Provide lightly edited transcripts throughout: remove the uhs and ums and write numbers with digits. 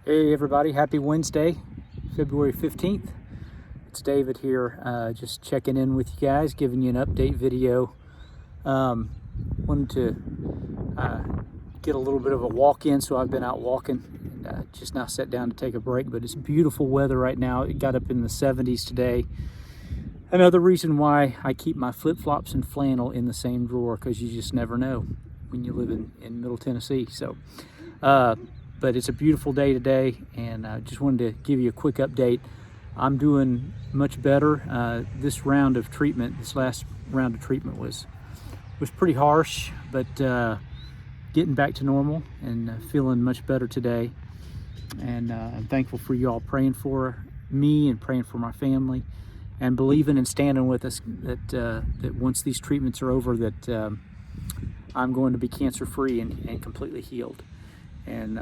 Hey everybody, happy Wednesday, February 15th. It's David here, just checking in with you guys, giving you an update video. Wanted to get a little bit of a walk in, so I've been out walking and just now sat down to take a break, but it's beautiful weather right now. It got up in the 70s today. Another reason why I keep my flip-flops and flannel in the same drawer, because you just never know when you live in Middle Tennessee. But it's a beautiful day today, and I just wanted to give you a quick update. I'm doing much better. This last round of treatment was pretty harsh, but getting back to normal and feeling much better today. And I'm thankful for you all praying for me and praying for my family, and believing and standing with us that once these treatments are over, that I'm going to be cancer-free and completely healed. And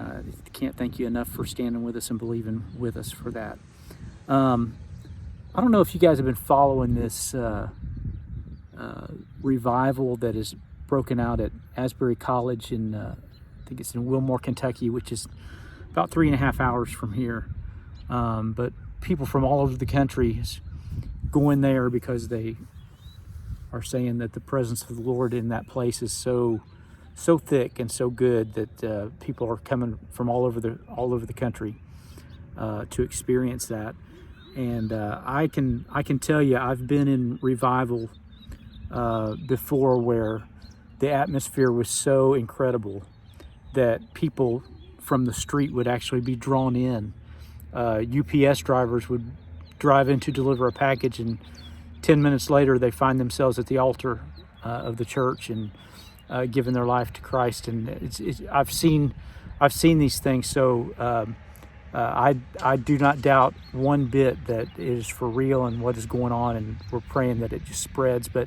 can't thank you enough for standing with us and believing with us for that. I don't know if you guys have been following this revival that is broken out at Asbury College in, I think it's in Wilmore, Kentucky, which is about 3.5 hours from here. But people from all over the country is going there because they are saying that the presence of the Lord in that place is so thick and so good that people are coming from all over the country to experience that. And I can tell you, I've been in revival before where the atmosphere was so incredible that people from the street would actually be drawn in. UPS drivers would drive in to deliver a package, and 10 minutes later they find themselves at the altar of the church and giving their life to Christ. And I've seen these things, so I do not doubt one bit that it is for real and what is going on, and we're praying that it just spreads. But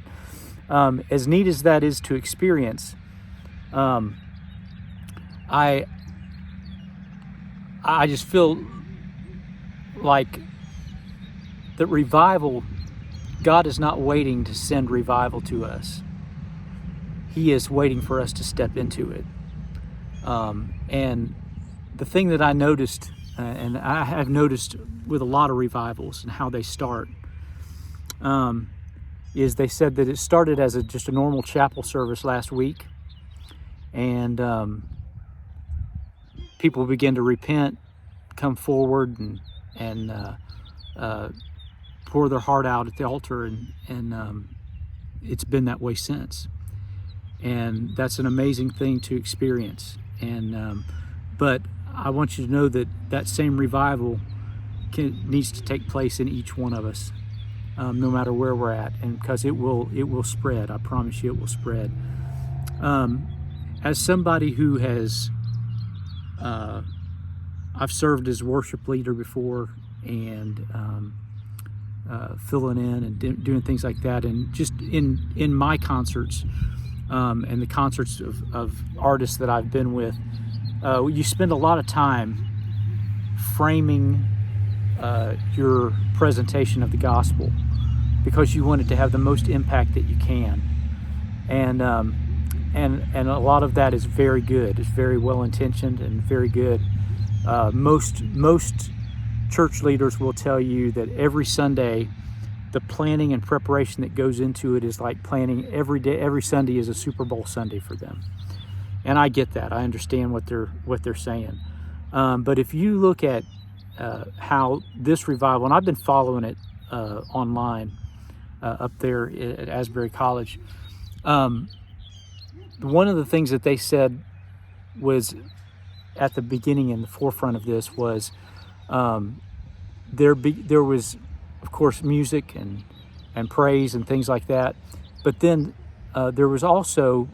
as neat as that is to experience, I just feel like that revival, God is not waiting to send revival to us. He is waiting for us to step into it. And the thing that I noticed, and I have noticed with a lot of revivals and how they start, is they said that it started as just a normal chapel service last week, and people began to repent, come forward, and pour their heart out at the altar, and it's been that way since. And that's an amazing thing to experience. And but I want you to know that same revival needs to take place in each one of us, no matter where we're at, and because it will spread. I promise you, it will spread. As somebody who has, I've served as worship leader before, and filling in and doing things like that, and just in my concerts. And the concerts of artists that I've been with, you spend a lot of time framing your presentation of the gospel, because you want it to have the most impact that you can. And a lot of that is very good. It's very well intentioned and very good. Most church leaders will tell you that every Sunday, the planning and preparation that goes into it is like planning every day. Every Sunday is a Super Bowl Sunday for them, and I get that. I understand what they're saying. But if you look at how this revival, and I've been following it online up there at Asbury College, one of the things that they said was at the beginning, in the forefront of this, was there was, of course, music and praise and things like that. But then there was also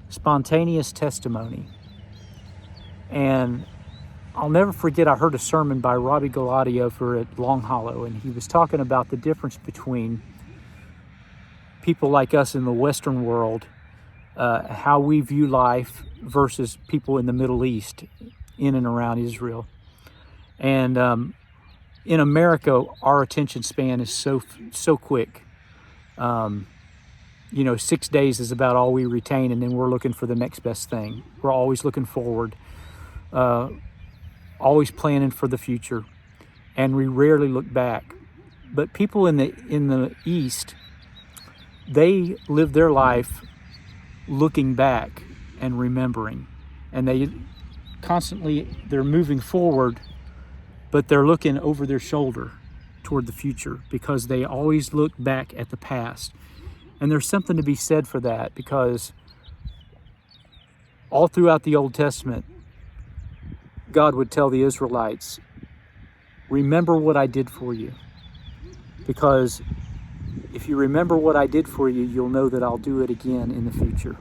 spontaneous testimony. And I'll never forget, I heard a sermon by Robbie Galati over at Long Hollow, and he was talking about the difference between people like us in the Western world, how we view life, versus people in the Middle East, in and around Israel. And in America, our attention span is so quick. 6 days is about all we retain, and then we're looking for the next best thing. We're always looking forward. always planning for the future, and we rarely look back. But people in the East, they live their life looking back and remembering, and they're moving forward, but they're looking over their shoulder toward the future because they always look back at the past. And there's something to be said for that, because all throughout the Old Testament, God would tell the Israelites, remember what I did for you. Because if you remember what I did for you, you'll know that I'll do it again in the future.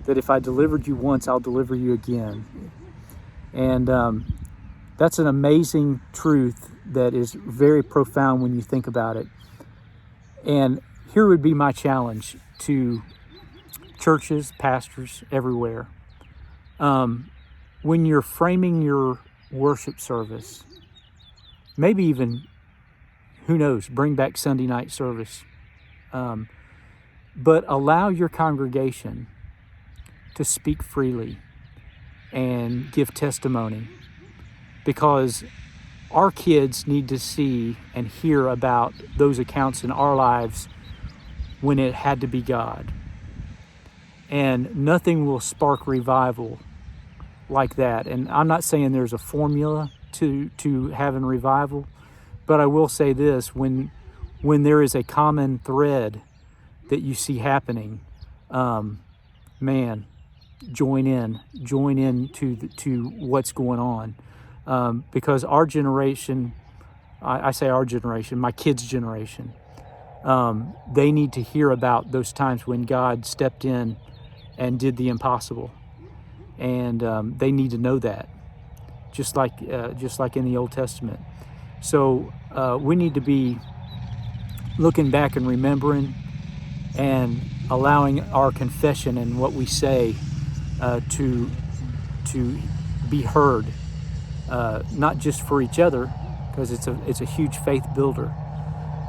That if I delivered you once, I'll deliver you again. And that's an amazing truth that is very profound when you think about it. And here would be my challenge to churches, pastors everywhere. When you're framing your worship service, maybe even, who knows, bring back Sunday night service. But allow your congregation to speak freely and give testimony, because our kids need to see and hear about those accounts in our lives when it had to be God. And nothing will spark revival like that. And I'm not saying there's a formula to having revival, but I will say this: when there is a common thread that you see happening, man, join in to what's going on, because our generation, I say our generation, my kids' generation, they need to hear about those times when God stepped in and did the impossible, and they need to know that, just like in the Old Testament. So we need to be looking back and remembering, and allowing our confession and what we say to be heard, not just for each other, because it's a huge faith builder,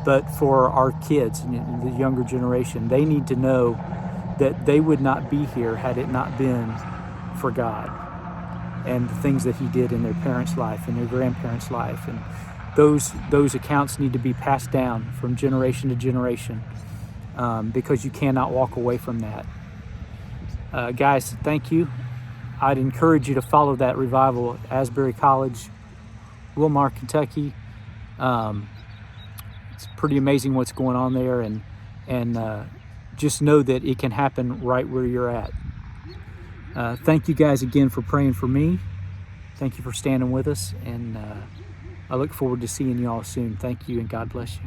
but for our kids and the younger generation. They need to know that they would not be here had it not been for God and the things that He did in their parents' life and their grandparents' life. And those accounts need to be passed down from generation to generation, because you cannot walk away from that. Guys, thank you. I'd encourage you to follow that revival at Asbury College, Wilmar, Kentucky. It's pretty amazing what's going on there, and just know that it can happen right where you're at. Thank you guys again for praying for me. Thank you for standing with us, and I look forward to seeing you all soon. Thank you, and God bless you.